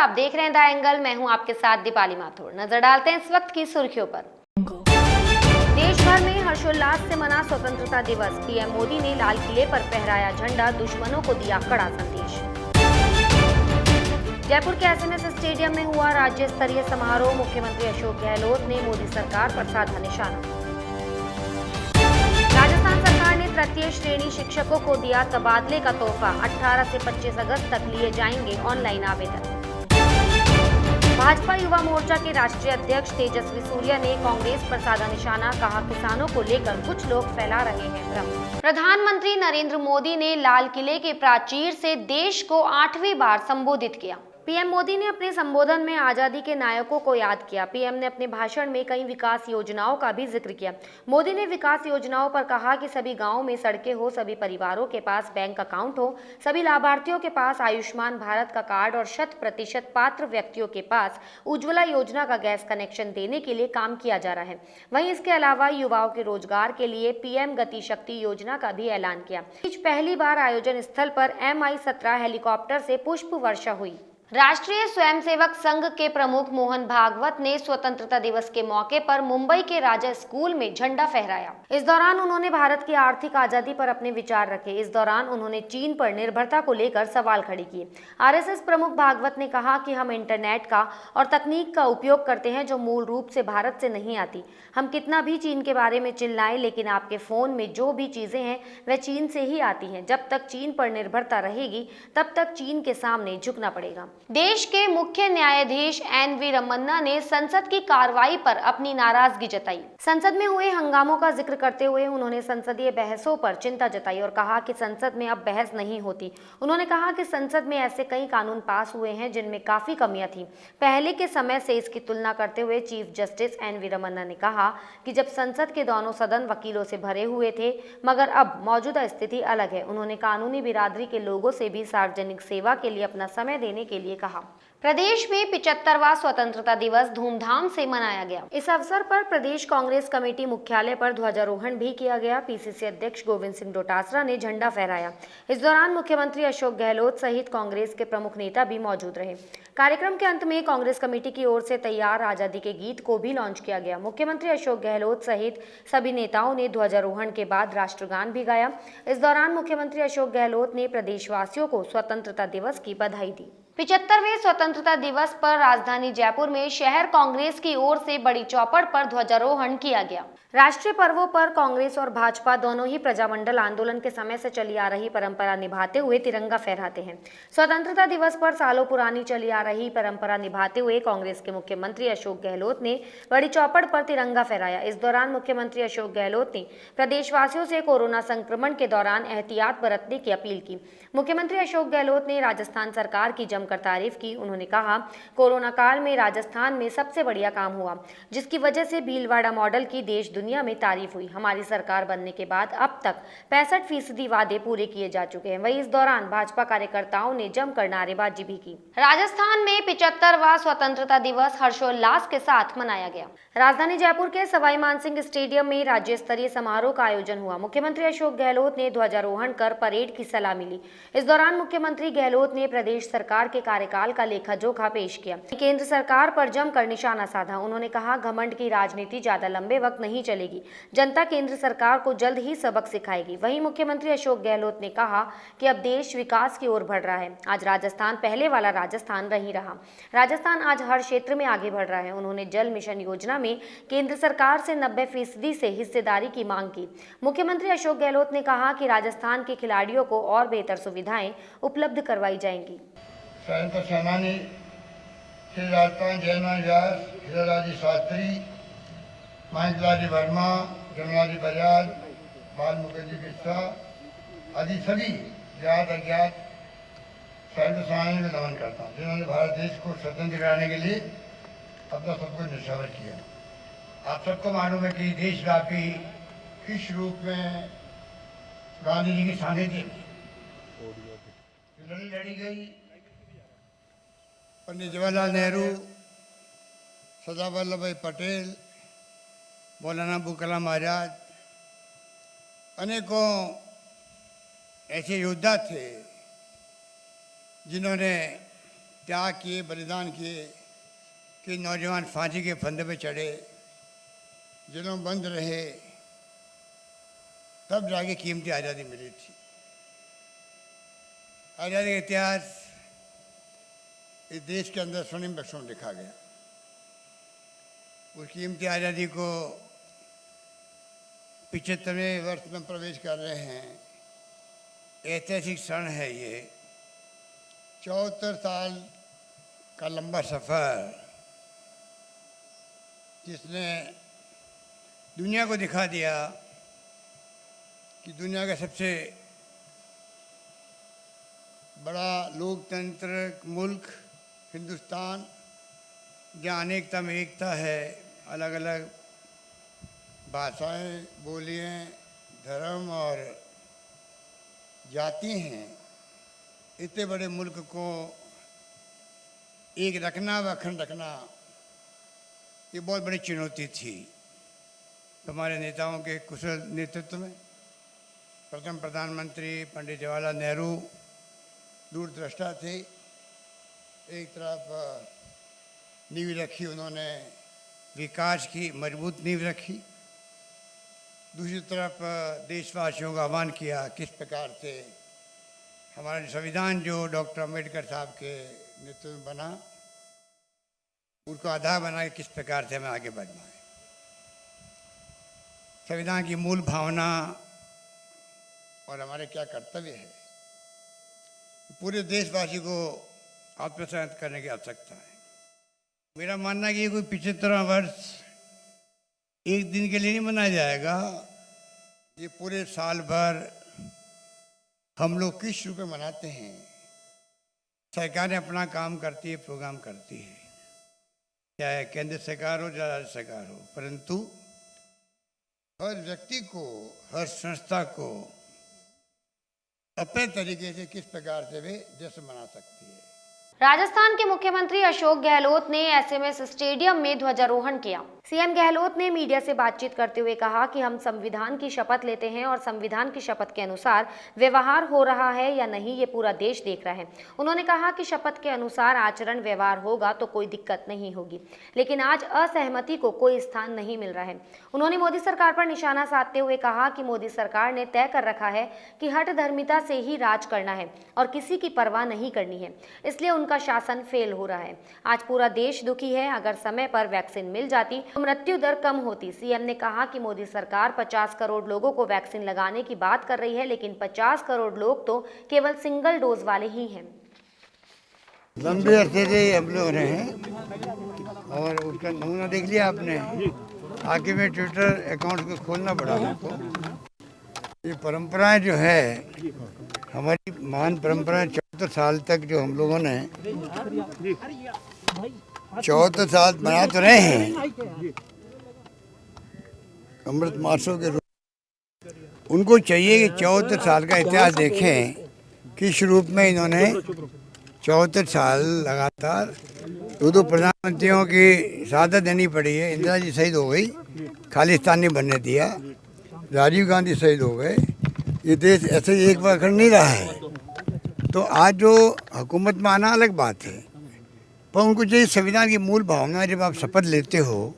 आप देख रहे हैं द एंगल। मैं हूं आपके साथ दीपाली माथुर। नजर डालते हैं इस वक्त की सुर्खियों पर। देश भर में हर्षोल्लास से मना स्वतंत्रता दिवस। पीएम मोदी ने लाल किले पर फहराया झंडा, दुश्मनों को दिया कड़ा संदेश। जयपुर के एसएमएस स्टेडियम में हुआ राज्य स्तरीय समारोह। मुख्यमंत्री अशोक गहलोत ने मोदी सरकार पर साधा निशाना। राजस्थान सरकार ने तृतीय श्रेणी शिक्षकों को दिया तबादले का तोहफा। 18 से 25 अगस्त तक लिए जाएंगे ऑनलाइन आवेदन। भाजपा युवा मोर्चा के राष्ट्रीय अध्यक्ष तेजस्वी सूर्या ने कांग्रेस पर साधा निशाना। कहा, किसानों को लेकर कुछ लोग फैला रहे हैं भ्रम। प्रधानमंत्री नरेंद्र मोदी ने लाल किले के प्राचीर से देश को 8वीं बार संबोधित किया। पीएम मोदी ने अपने संबोधन में आजादी के नायकों को याद किया। पीएम ने अपने भाषण में कई विकास योजनाओं का भी जिक्र किया। मोदी ने विकास योजनाओं पर कहा कि सभी गांवों में सड़कें हो, सभी परिवारों के पास बैंक अकाउंट हो, सभी लाभार्थियों के पास आयुष्मान भारत का कार्ड और 100% पात्र व्यक्तियों के पास उज्ज्वला योजना का गैस कनेक्शन देने के लिए काम किया जा रहा है। वहीं इसके अलावा युवाओं के रोजगार के लिए पीएम गति शक्ति योजना का भी ऐलान किया। पहली बार आयोजन स्थल पर MI-17 हेलीकॉप्टर से पुष्प वर्षा हुई। राष्ट्रीय स्वयंसेवक संघ के प्रमुख मोहन भागवत ने स्वतंत्रता दिवस के मौके पर मुंबई के राजा स्कूल में झंडा फहराया। इस दौरान उन्होंने भारत की आर्थिक आजादी पर अपने विचार रखे। इस दौरान उन्होंने चीन पर निर्भरता को लेकर सवाल खड़े किए। आरएसएस प्रमुख भागवत ने कहा कि हम इंटरनेट का और तकनीक का उपयोग करते हैं जो मूल रूप से भारत से नहीं आती। हम कितना भी चीन के बारे में चिल्लाएं, लेकिन आपके फोन में जो भी चीजें हैं वह चीन से ही आती हैं। जब तक चीन पर निर्भरता रहेगी तब तक चीन के सामने झुकना पड़ेगा। देश के मुख्य न्यायाधीश NV रमन्ना ने संसद की कार्रवाई पर अपनी नाराजगी जताई। संसद में हुए हंगामों का जिक्र करते हुए उन्होंने संसदीय बहसों पर चिंता जताई और कहा कि संसद में अब बहस नहीं होती। उन्होंने कहा कि संसद में ऐसे कई कानून पास हुए हैं जिनमें काफी कमियां थी। पहले के समय से इसकी तुलना करते हुए चीफ जस्टिस NV रमन्ना ने कहा कि जब संसद के दोनों सदन वकीलों से भरे हुए थे, मगर अब मौजूदा स्थिति अलग है। उन्होंने कानूनी बिरादरी के लोगों से भी सार्वजनिक सेवा के लिए अपना समय देने के लिए कहा। प्रदेश में 75वां स्वतंत्रता दिवस धूमधाम से मनाया गया। इस अवसर पर प्रदेश कांग्रेस कमेटी मुख्यालय पर ध्वजारोहण भी किया गया। पीसीसी अध्यक्ष गोविंद सिंह डोटासरा ने झंडा फहराया। इस दौरान मुख्यमंत्री अशोक गहलोत सहित कांग्रेस के प्रमुख नेता भी मौजूद रहे। कार्यक्रम के अंत में कांग्रेस कमेटी की ओर से तैयार आजादी के गीत को भी लॉन्च किया गया। मुख्यमंत्री अशोक गहलोत सहित सभी नेताओं ने ध्वजारोहण के बाद राष्ट्रगान भी गाया। इस दौरान मुख्यमंत्री अशोक गहलोत ने प्रदेशवासियों को स्वतंत्रता दिवस की बधाई दी। 75वें स्वतंत्रता दिवस पर राजधानी जयपुर में शहर कांग्रेस की ओर से बड़ी चौपड़ पर ध्वजारोहण किया गया। राष्ट्रीय पर्वों पर कांग्रेस और भाजपा दोनों ही प्रजामंडल आंदोलन के समय से चली आ रही परंपरा निभाते हुए तिरंगा फहराते हैं। स्वतंत्रता दिवस पर सालों पुरानी चली आ रही परंपरा निभाते हुए कांग्रेस के मुख्यमंत्री अशोक गहलोत ने बड़ी चौपड़ पर तिरंगा फहराया। इस दौरान मुख्यमंत्री अशोक गहलोत ने प्रदेशवासियों से कोरोना संक्रमण के दौरान एहतियात बरतने की अपील की। मुख्यमंत्री अशोक गहलोत ने राजस्थान सरकार की जमकर तारीफ की। उन्होंने कहा, कोरोना काल में राजस्थान में सबसे बढ़िया काम हुआ, जिसकी वजह से भीलवाड़ा मॉडल की देश दुनिया में तारीफ हुई। हमारी सरकार बनने के बाद अब तक 65% वादे पूरे किए जा चुके हैं। वहीं इस दौरान भाजपा कार्यकर्ताओं ने जमकर नारेबाजी भी की। राजस्थान में 75वां स्वतंत्रता दिवस हर्षोल्लास के साथ मनाया गया। राजधानी जयपुर के सवाई मानसिंह स्टेडियम में राज्य स्तरीय समारोह का आयोजन हुआ। मुख्यमंत्री अशोक गहलोत ने ध्वजारोहण कर परेड की सलामी ली। इस दौरान मुख्यमंत्री गहलोत ने प्रदेश सरकार के कार्यकाल का लेखा जोखा पेश किया। केंद्र सरकार पर जमकर निशाना साधा। उन्होंने कहा, घमंड की राजनीति ज्यादा लंबे वक्त नहीं चलेगी। जनता केंद्र सरकार को जल्द ही सबक सिखाएगी। वहीं मुख्यमंत्री अशोक गहलोत ने कहा कि अब देश विकास की ओर बढ़ रहा है। आज राजस्थान पहले वाला राजस्थान नहीं रहा। राजस्थान आज हर क्षेत्र में आगे बढ़ रहा है। उन्होंने जल मिशन योजना में केंद्र सरकार से 90% से हिस्सेदारी की मांग की। मुख्यमंत्री अशोक गहलोत ने कहा कि राजस्थान के खिलाड़ियों को और बेहतर सुविधाएं उपलब्ध करवाई जाएंगी। स्वतंत्रता सेनानी श्री राजस्थान जयमान व्यास, हीरालाल शास्त्री, महेंद्रलाल वर्मा, जमुनाजी बजाज, बाल मुखर्जी बिस्वा आदि सभी ज्ञात अज्ञात स्वतंत्रता सेनानियों को नमन करता हूँ, जिन्होंने भारत देश को स्वतंत्र कराने के लिए अपना सब कुछ निछावर किया। आप सबको मालूम है कि देशव्यापी किस रूप में गांधी जी की सानिध्य लड़ी गई। पंडित जवाहरलाल नेहरू, सरदार वल्लभ भाई पटेल, मौलाना अबुल कलाम आजाद, अनेकों ऐसे योद्धा थे जिन्होंने त्याग किए, बलिदान किए कि नौजवान फांसी के फंदे पे चढ़े, जेलों में बंद रहे, तब जाके कीमती आज़ादी मिली थी। आज़ादी का इतिहास इस देश के अंदर स्वर्णिम अक्षरों में लिखा गया। उस कीमती आज़ादी को 75वें वर्ष में प्रवेश कर रहे हैं। ऐतिहासिक क्षण है ये। 74 साल का लंबा सफ़र जिसने दुनिया को दिखा दिया कि दुनिया का सबसे बड़ा लोकतंत्र मुल्क हिंदुस्तान, जहाँ अनेकता में एकता है, अलग अलग भाषाएं, बोलियां, धर्म और जाति हैं, इतने बड़े मुल्क को एक रखना व अखंड रखना ये बहुत बड़ी चुनौती थी। हमारे नेताओं के कुशल नेतृत्व में प्रथम प्रधानमंत्री पंडित जवाहरलाल नेहरू दूरदृष्टा थे। एक तरफ नींव रखी उन्होंने, विकास की मजबूत नींव रखी। दूसरी तरफ देशवासियों का आह्वान किया किस प्रकार से हमारा संविधान जो डॉक्टर अम्बेडकर साहब के नेतृत्व में बना, उसको आधार बना के किस प्रकार से हमें आगे बढ़ना है। संविधान की मूल भावना और हमारे क्या कर्तव्य है, पूरे देशवासी को आत्मसात करने की आवश्यकता है। मेरा मानना है कि ये कोई 75वां वर्ष एक दिन के लिए नहीं मनाया जाएगा। ये पूरे साल भर हम लोग किस रूप में मनाते हैं। सरकारें अपना काम करती है, प्रोग्राम करती है, चाहे केंद्र सरकार हो चाहे राज्य सरकार हो, परंतु हर व्यक्ति को, हर संस्था को अपने तरीके से किस प्रकार से वे जश्न मना सकती है। राजस्थान के मुख्यमंत्री अशोक गहलोत ने एसएमएस स्टेडियम में ध्वजारोहण किया। सीएम गहलोत ने मीडिया से बातचीत करते हुए कहा कि हम संविधान की शपथ लेते हैं और संविधान की शपथ के अनुसार व्यवहार हो रहा है या नहीं ये पूरा देश देख रहा है। उन्होंने कहा कि शपथ के अनुसार आचरण व्यवहार होगा तो कोई दिक्कत नहीं होगी, लेकिन आज असहमति को कोई स्थान नहीं मिल रहा है। उन्होंने मोदी सरकार पर निशाना साधते हुए कहा कि मोदी सरकार ने तय कर रखा है कि हठधर्मिता से ही राज करना है और किसी की परवाह नहीं करनी है, इसलिए उनका शासन फेल हो रहा है। आज पूरा देश दुखी है। अगर समय पर वैक्सीन मिल जाती तो मृत्यु दर कम होती। सीएम ने कहा कि मोदी सरकार 50 करोड़ लोगों को वैक्सीन लगाने की बात कर रही है, लेकिन 50 करोड़ लोग तो केवल सिंगल डोज वाले ही हैं। लंबे अरसे से हम लोग रहे हैं और उसका नमूना देख लिया आपने। आगे में ट्विटर अकाउंट को खोलना पड़ा हमको। ये परंपराएं जो है हमारी महान परंपराएं, 74 साल तक जो हम लोगों ने 74 साल बना तो रहे हैं अमृत महोत्सव के रूप। उनको चाहिए कि 74 साल का इतिहास देखें, किस रूप में इन्होंने 74 साल लगातार दो प्रधानमंत्रियों की शहादत देनी पड़ी है। इंदिरा जी शहीद हो गई, खालिस्तान नहीं बनने दिया, राजीव गांधी शहीद हो गए। ये देश ऐसे ही एक बार अखंड नहीं रहा है। तो आज जो हुकूमत में आना अलग बात है, पर उनको चाहिए संविधान की मूल भावना, जब आप शपथ लेते हो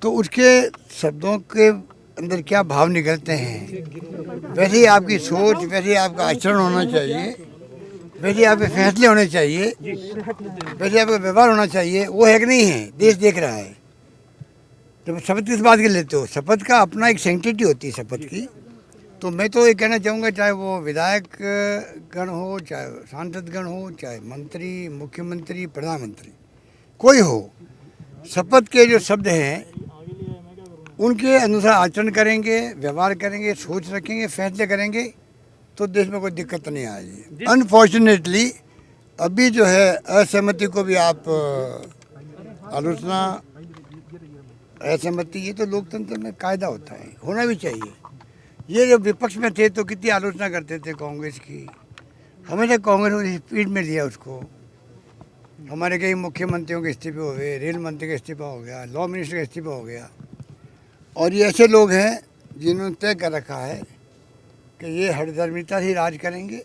तो उसके शब्दों के अंदर क्या भाव निकलते हैं, वैसे ही आपकी सोच, वैसे ही आपका आचरण होना चाहिए, वैसे ही आपके फैसले होने चाहिए, वैसे आपका व्यवहार होना चाहिए। वो है कि नहीं है, देश देख रहा है। जब शपथ किस बात के लेते हो, शपथ का अपना एक सेंटिटी होती है शपथ की। तो मैं तो ये कहना चाहूँगा, चाहे वो विधायक गण हो, चाहे सांसद गण हो, चाहे मंत्री, मुख्यमंत्री, प्रधानमंत्री, कोई हो, शपथ के जो शब्द हैं उनके अनुसार आचरण करेंगे, व्यवहार करेंगे, सोच रखेंगे, फैसले करेंगे तो देश में कोई दिक्कत नहीं आएगी। अनफॉर्चुनेटली अभी जो है असहमति को भी आप आलोचना, असहमति, ये तो लोकतंत्र में कायदा होता है, होना भी चाहिए। ये जब विपक्ष में थे तो कितनी आलोचना करते थे कांग्रेस की, हमेशा कांग्रेस ने स्पीड में लिया उसको। हमारे कई मुख्यमंत्रियों के इस्तीफे हो गए, रेल मंत्री का इस्तीफा हो गया, लॉ मिनिस्टर का इस्तीफा हो गया। और ये ऐसे लोग हैं जिन्होंने तय कर रखा है कि ये हठधर्मिता ही राज करेंगे,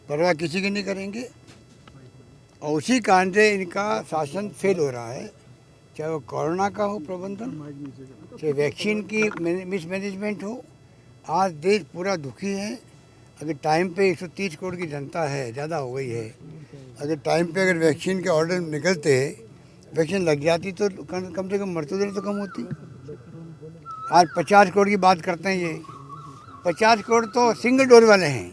परवाह किसी की नहीं करेंगे। और उसी कारण से इनका शासन फेल हो रहा है, चाहे वो कोरोना का हो प्रबंधन, चाहे वैक्सीन की मिसमैनेजमेंट हो। आज देश पूरा दुखी है। अगर टाइम पे 130 करोड़ की जनता है, ज़्यादा हो गई है, अगर टाइम पे अगर वैक्सीन के ऑर्डर निकलते, वैक्सीन लग जाती तो कम से कम मृत्यु दर तो कम होती। आज 50 करोड़ की बात करते हैं, ये 50 करोड़ तो सिंगल डोज वाले हैं।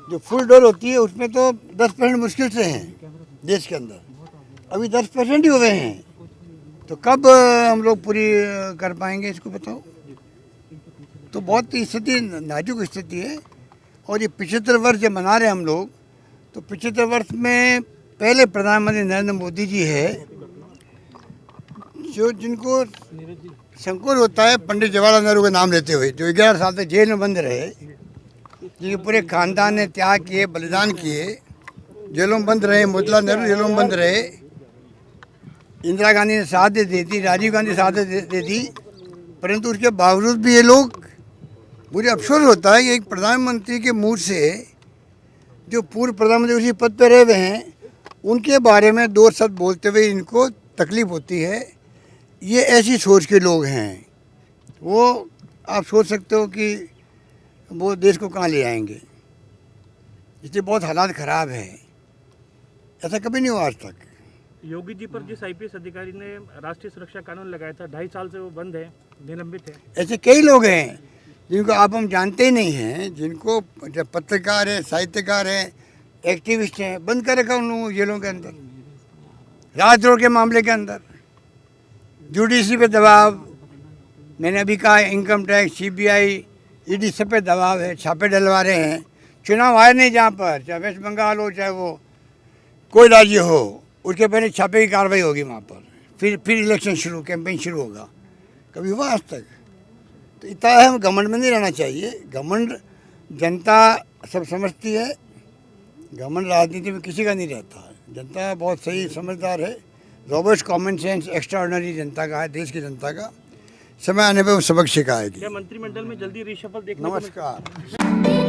जो फुल डोज होती है उसमें तो 10% मुश्किल से हैं देश के अंदर, अभी 10% ही हुए हैं। तो कब हम लोग पूरी कर पाएंगे, इसको बताओ। तो बहुत स्थिति नाजुक स्थिति है। और ये 75 वर्ष जब मना रहे हैं हम लोग, तो 75 वर्ष में पहले प्रधानमंत्री नरेंद्र मोदी जी है, जो जिनको संकोच होता है पंडित जवाहरलाल नेहरू का नाम लेते हुए, जो 11 साल तक जेल में बंद रहे, जिनके पूरे खानदान ने त्याग किए, बलिदान किए, जेलों में बंद रहे। मोतीलाल नेहरू जेलों में बंद रहे, इंदिरा गांधी ने साथ दे दी, राजीव गांधी साथ दे दी, परंतु उसके बावजूद भी ये लोग, मुझे अफसोस होता है कि एक प्रधानमंत्री के मुंह से, जो पूर्व प्रधानमंत्री उसी पद पर रहे हुए हैं, उनके बारे में 2 शब्द बोलते हुए इनको तकलीफ होती है। ये ऐसी सोच के लोग हैं, वो आप सोच सकते हो कि वो देश को कहाँ ले आएंगे। इसलिए बहुत हालात ख़राब है, ऐसा कभी नहीं हुआ आज तक। योगी जी पर जिस आईपीएस अधिकारी ने राष्ट्रीय सुरक्षा कानून लगाया था, 2.5 साल से वो बंद है, निलंबित है। ऐसे कई लोग हैं जिनको आप हम जानते ही नहीं हैं, जिनको जब पत्रकार हैं, साहित्यकार हैं, एक्टिविस्ट हैं, बंद कर रखा उन लोगों जेलों के अंदर, राजद्रोह के मामले के अंदर, जुडिशरी पे दबाव। मैंने अभी कहा इनकम टैक्स, सीबीआई, ईडी सब पे दबाव है, छापे डलवा रहे हैं। चुनाव आए नहीं जहाँ पर, चाहे वेस्ट बंगाल हो, चाहे वो कोई राज्य हो, उसके पहले छापे की कार्रवाई होगी वहाँ पर, फिर इलेक्शन शुरू, कैंपेन शुरू होगा। कभी हुआ आज तक? तो इतना हम घमंड में नहीं रहना चाहिए। घमंड जनता सब समझती है, घमंड राजनीति में किसी का नहीं रहता है। जनता बहुत सही समझदार है, Robert common sense extra ordinary जनता का है, देश की जनता का। समय आने पर वो सबक सिखाएगी। क्या मंत्रिमंडल में जल्दी रिशफल देखने को नमस्कार।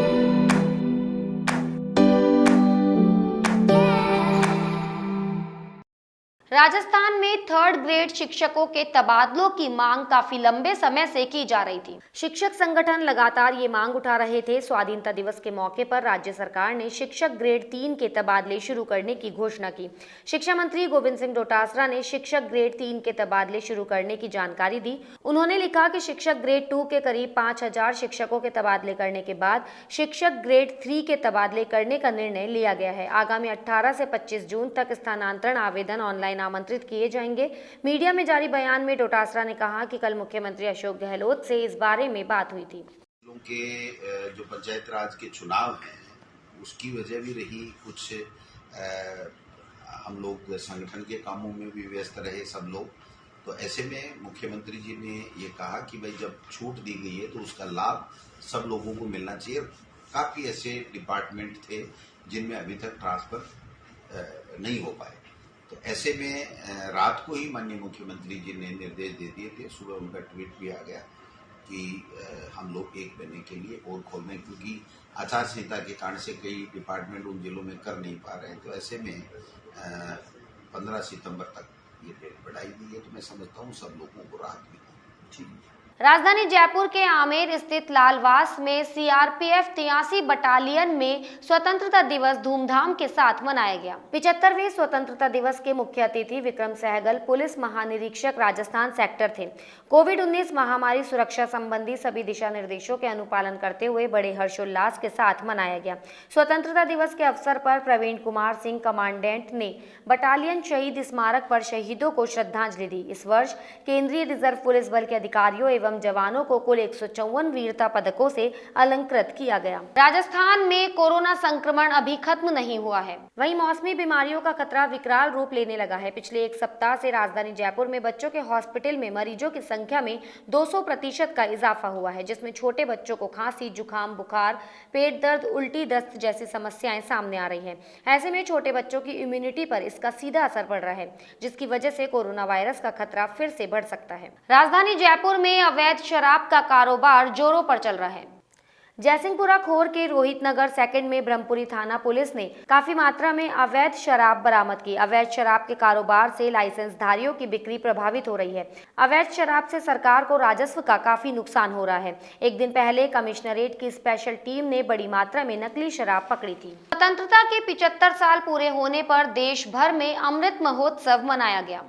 राजस्थान में 3rd ग्रेड शिक्षकों के तबादलों की मांग काफी लंबे समय से की जा रही थी। शिक्षक संगठन लगातार ये मांग उठा रहे थे। स्वाधीनता दिवस के मौके पर राज्य सरकार ने शिक्षक ग्रेड 3 के तबादले शुरू करने की घोषणा की। शिक्षा मंत्री गोविंद सिंह डोटासरा ने शिक्षक ग्रेड 3 के तबादले शुरू करने की जानकारी दी। उन्होंने लिखा कि शिक्षक ग्रेड 2 के करीब 5000 शिक्षकों के तबादले करने के बाद शिक्षक ग्रेड 3 के तबादले करने का निर्णय लिया गया है। आगामी 18 से 25 जून तक स्थानांतरण आवेदन ऑनलाइन आमंत्रित किए जाएंगे। मीडिया में जारी बयान में डोटासरा ने कहा कि कल मुख्यमंत्री अशोक गहलोत से इस बारे में बात हुई थी। के जो पंचायत राज के चुनाव हैं उसकी वजह भी रही, कुछ हम लोग संगठन के कामों में भी व्यस्त रहे सब लोग। तो ऐसे में मुख्यमंत्री जी ने ये कहा कि भाई जब छूट दी गई है तो उसका लाभ सब लोगों को मिलना चाहिए। काफी ऐसे डिपार्टमेंट थे जिनमें अभी तक ट्रांसफर नहीं हो पाए। तो ऐसे में रात को ही माननीय मुख्यमंत्री जी ने निर्देश दे दिए थे, सुबह उनका ट्वीट भी आ गया कि हम लोग 1 महीने के लिए और खोल दें, क्योंकि आचार संहिता के कारण से कई डिपार्टमेंट उन जिलों में कर नहीं पा रहे हैं। तो ऐसे में 15 सितंबर तक ये डेट बढ़ाई गई है। तो मैं समझता हूँ सब लोगों को राहत मिली। राजधानी जयपुर के आमेर स्थित लालवास में सीआरपीएफ 83 बटालियन में स्वतंत्रता दिवस धूमधाम के साथ मनाया गया। 75वें स्वतंत्रता दिवस के मुख्य अतिथि विक्रम सहगल पुलिस महानिरीक्षक राजस्थान सेक्टर थे। कोविड-19 महामारी सुरक्षा संबंधी सभी दिशा निर्देशों के अनुपालन करते हुए बड़े हर्षोल्लास के साथ मनाया गया। स्वतंत्रता दिवस के अवसर पर प्रवीण कुमार सिंह कमांडेंट ने बटालियन शहीद स्मारक पर शहीदों को श्रद्धांजलि दी। इस वर्ष केंद्रीय रिजर्व पुलिस बल के अधिकारियों एवं जवानों को कुल 154 वीरता पदकों से अलंकृत किया गया। राजस्थान में कोरोना संक्रमण अभी खत्म नहीं हुआ है, वहीं मौसमी बीमारियों का खतरा विकराल रूप लेने लगा है। पिछले 1 सप्ताह से राजधानी जयपुर में बच्चों के हॉस्पिटल में मरीजों की संख्या में 200% का इजाफा हुआ है, जिसमें छोटे बच्चों को खांसी, जुकाम, बुखार, पेट दर्द, उल्टी, दस्त जैसी समस्याएं सामने आ रही हैं। ऐसे में छोटे बच्चों की इम्यूनिटी पर इसका सीधा असर पड़ रहा है, जिसकी वजह से कोरोना वायरस का खतरा फिर से बढ़ सकता है। राजधानी जयपुर में अवैध शराब का कारोबार जोरों पर चल रहा है। जयसिंहपुरा खोर के रोहित नगर सेकंड में ब्रह्मपुरी थाना पुलिस ने काफी मात्रा में अवैध शराब बरामद की। अवैध शराब के कारोबार से लाइसेंसधारियों की बिक्री प्रभावित हो रही है। अवैध शराब से सरकार को राजस्व का काफी नुकसान हो रहा है। एक दिन पहले कमिश्नरेट की स्पेशल टीम ने बड़ी मात्रा में नकली शराब पकड़ी थी। स्वतंत्रता के 75 साल पूरे होने पर देश भर में अमृत महोत्सव मनाया गया।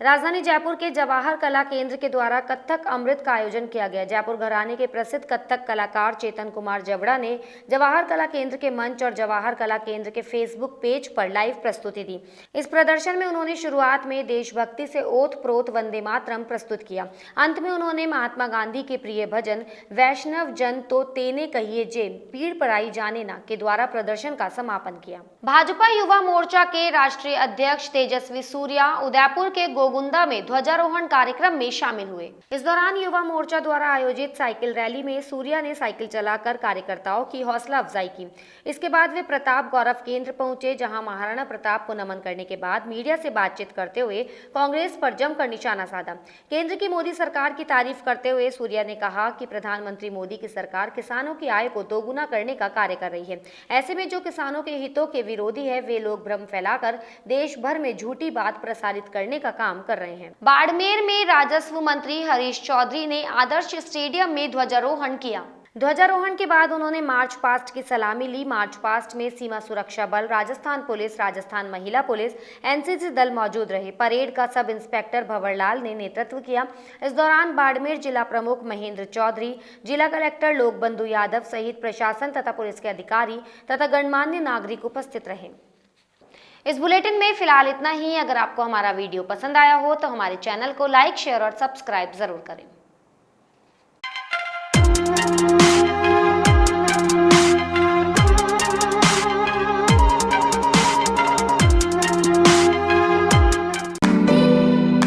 राजधानी जयपुर के जवाहर कला केंद्र के द्वारा कथक अमृत का आयोजन किया गया। जयपुर घराने के प्रसिद्ध कथक कलाकार चेतन कुमार जवड़ा ने जवाहर कला केंद्र के मंच और जवाहर कला केंद्र के फेसबुक पेज पर लाइव प्रस्तुति दी। इस प्रदर्शन में उन्होंने शुरुआत में देशभक्ति से ओत प्रोत वंदे मातरम प्रस्तुत किया। अंत में उन्होंने महात्मा गांधी के प्रिय भजन वैष्णव जन तो तेने कहिए जे पीड़ पराई जाने ना के द्वारा प्रदर्शन का समापन किया। भाजपा युवा मोर्चा के राष्ट्रीय अध्यक्ष तेजस्वी सूर्या उदयपुर के गोगुंदा में ध्वजारोहण कार्यक्रम में शामिल हुए। इस दौरान युवा मोर्चा द्वारा आयोजित साइकिल रैली में सूर्या ने साइकिल चलाकर कार्यकर्ताओं की हौसला अफजाई की। इसके बाद वे प्रताप गौरव केंद्र पहुंचे, जहां महाराणा प्रताप को नमन करने के बाद मीडिया से बातचीत करते हुए कांग्रेस पर जमकर निशाना साधा। केंद्र की मोदी सरकार की तारीफ करते हुए सूर्या ने कहा कि प्रधानमंत्री मोदी की सरकार किसानों की आय को दोगुना करने का कार्य कर रही है। ऐसे में जो किसानों के हितों के विरोधी है, वे लोग भ्रम फैलाकर देश भर में झूठी बात प्रसारित करने का काम कर रहे हैं। बाड़मेर में राजस्व मंत्री हरीश चौधरी ने आदर्श स्टेडियम में ध्वजारोहण किया। ध्वजारोहण के बाद उन्होंने मार्च पास्ट की सलामी ली। मार्च पास्ट में सीमा सुरक्षा बल, राजस्थान पुलिस, राजस्थान महिला पुलिस, एनसीसी दल मौजूद रहे। परेड का सब इंस्पेक्टर भंवरलाल ने नेतृत्व किया। इस दौरान बाड़मेर जिला प्रमुख महेंद्र चौधरी, जिला कलेक्टर लोकबंधु यादव सहित प्रशासन तथा पुलिस के अधिकारी तथा गणमान्य नागरिक उपस्थित रहे। इस बुलेटिन में फिलहाल इतना ही। अगर आपको हमारा वीडियो पसंद आया हो तो हमारे चैनल को लाइक, शेयर और सब्सक्राइब जरूर करें।